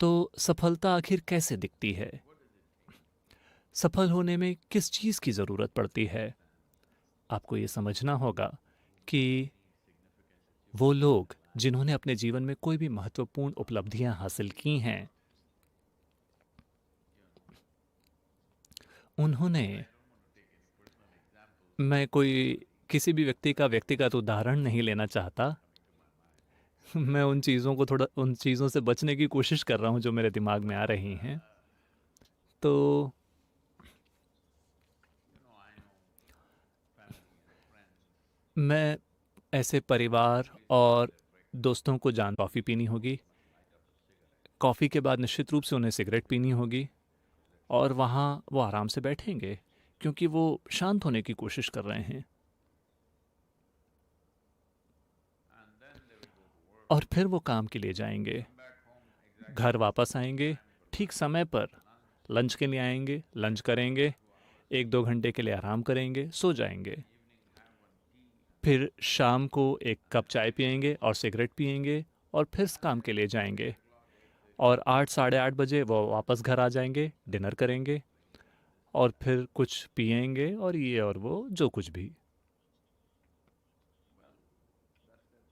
तो सफलता आखिर कैसे दिखती है? सफल होने में किस चीज़ की ज़रूरत पड़ती है? आपको ये समझना होगा कि वो लोग जिन्होंने अपने जीवन में कोई भी महत्वपूर्ण उपलब्धियां हासिल की हैं, उन्होंने मैं कोई किसी भी व्यक्ति का व्यक्तिगत उदाहरण नहीं लेना चाहता। मैं उन चीज़ों से बचने की कोशिश कर रहा हूँ जो मेरे दिमाग में आ रही हैं। तो मैं ऐसे परिवार और दोस्तों को कॉफ़ी पीनी होगी। कॉफ़ी के बाद निश्चित रूप से उन्हें सिगरेट पीनी होगी और वहाँ वो आराम से बैठेंगे क्योंकि वो शांत होने की कोशिश कर रहे हैं। और फिर वो काम के लिए जाएंगे, घर वापस आएंगे, ठीक समय पर लंच के लिए आएंगे, लंच करेंगे, 1-2 घंटे के लिए आराम करेंगे, सो जाएंगे। फिर शाम को एक कप चाय पिएंगे और सिगरेट पिएंगे और फिर काम के लिए जाएंगे। और 8 साढ़े 8 बजे वो वापस घर आ जाएंगे, डिनर करेंगे और फिर कुछ पिएंगे और ये और वो जो कुछ भी।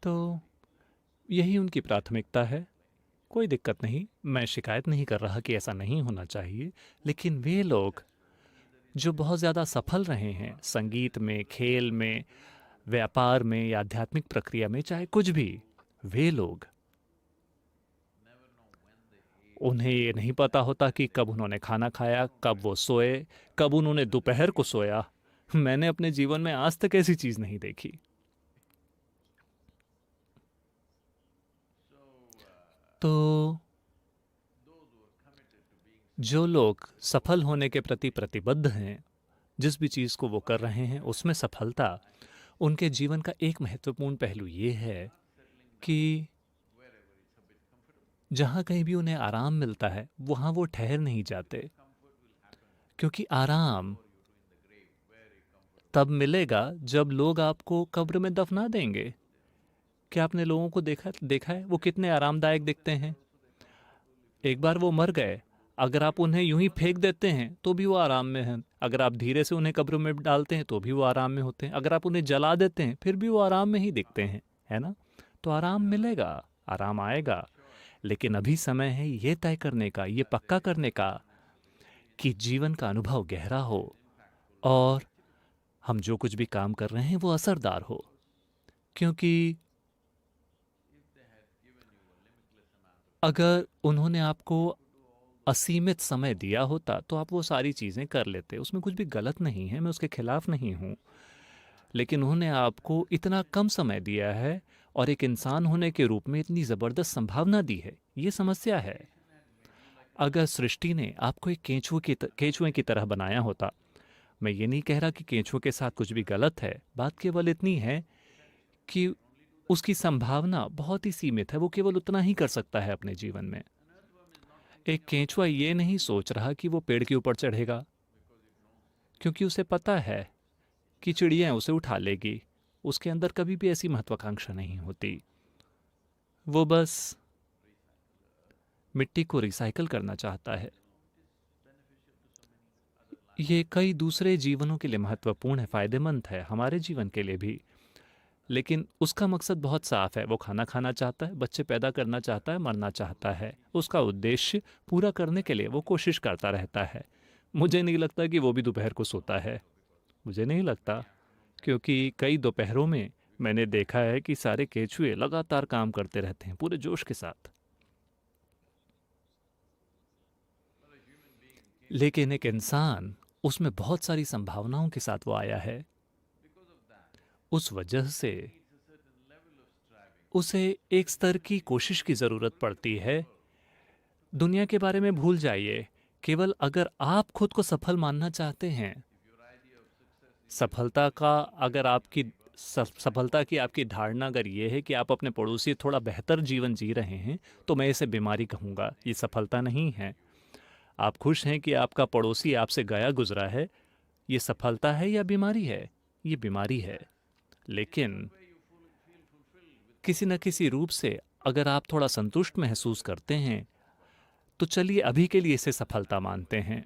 तो यही उनकी प्राथमिकता है। कोई दिक्कत नहीं, मैं शिकायत नहीं कर रहा कि ऐसा नहीं होना चाहिए। लेकिन वे लोग जो बहुत ज़्यादा सफल रहे हैं संगीत में, खेल में, व्यापार में या आध्यात्मिक प्रक्रिया में, चाहे कुछ भी, वे लोग, उन्हें ये नहीं पता होता कि कब उन्होंने खाना खाया, कब वो सोए, कब उन्होंने दोपहर को सोया। मैंने अपने जीवन में आज तक ऐसी चीज़ नहीं देखी। तो जो लोग सफल होने के प्रति प्रतिबद्ध हैं, जिस भी चीज़ को वो कर रहे हैं उसमें सफलता, उनके जीवन का एक महत्वपूर्ण पहलू ये है कि जहाँ कहीं भी उन्हें आराम मिलता है वहाँ वो ठहर नहीं जाते, क्योंकि आराम तब मिलेगा जब लोग आपको कब्र में दफना देंगे। क्या आपने लोगों को देखा है वो कितने आरामदायक दिखते हैं? एक बार वो मर गए, अगर आप उन्हें यूं ही फेंक देते हैं तो भी वो आराम में हैं। अगर आप धीरे से उन्हें कब्र में डालते हैं तो भी वो आराम में होते हैं। अगर आप उन्हें जला देते हैं फिर भी वो आराम में ही दिखते हैं, है ना? तो आराम मिलेगा, आराम आएगा। लेकिन अभी समय है ये तय करने का, ये पक्का करने का कि जीवन का अनुभव गहरा हो और हम जो कुछ भी काम कर रहे हैं वो असरदार हो। क्योंकि अगर उन्होंने आपको असीमित समय दिया होता तो आप वो सारी चीज़ें कर लेते, उसमें कुछ भी गलत नहीं है, मैं उसके खिलाफ नहीं हूँ। लेकिन उन्होंने आपको इतना कम समय दिया है और एक इंसान होने के रूप में इतनी ज़बरदस्त संभावना दी है, ये समस्या है। अगर सृष्टि ने आपको एक केंचुए की तरह बनाया होता, मैं ये नहीं कह रहा कि केंचुए के साथ कुछ भी गलत है, बात केवल इतनी है कि उसकी संभावना बहुत ही सीमित है, वो केवल उतना ही कर सकता है अपने जीवन में। एक केंचुआ ये नहीं सोच रहा कि वो पेड़ के ऊपर चढ़ेगा, क्योंकि उसे पता है कि चिड़िया उसे उठा लेगी। उसके अंदर कभी भी ऐसी महत्वाकांक्षा नहीं होती। वो बस मिट्टी को रिसाइकल करना चाहता है। ये कई दूसरे जीवनों के लिए महत्वपूर्ण है, फायदेमंद है, हमारे जीवन के लिए भी। लेकिन उसका मकसद बहुत साफ है, वो खाना खाना चाहता है, बच्चे पैदा करना चाहता है, मरना चाहता है। उसका उद्देश्य पूरा करने के लिए वो कोशिश करता रहता है। मुझे नहीं लगता कि वो भी दोपहर को सोता है, मुझे नहीं लगता, क्योंकि कई दोपहरों में मैंने देखा है कि सारे केचुए लगातार काम करते रहते हैं पूरे जोश के साथ। लेकिन एक इंसान, उसमें बहुत सारी संभावनाओं के साथ वो आया है। उस वजह से उसे एक स्तर की कोशिश की ज़रूरत पड़ती है। दुनिया के बारे में भूल जाइए। केवल अगर आप खुद को सफल मानना चाहते हैं, सफलता का अगर आपकी सफलता की आपकी धारणा अगर ये है कि आप अपने पड़ोसी थोड़ा बेहतर जीवन जी रहे हैं, तो मैं इसे बीमारी कहूँगा, ये सफलता नहीं है। आप खुश हैं कि आपका पड़ोसी आपसे गया गुजरा है, ये सफलता है या बीमारी है? ये बीमारी है। लेकिन किसी न किसी रूप से अगर आप थोड़ा संतुष्ट महसूस करते हैं, तो चलिए अभी के लिए इसे सफलता मानते हैं।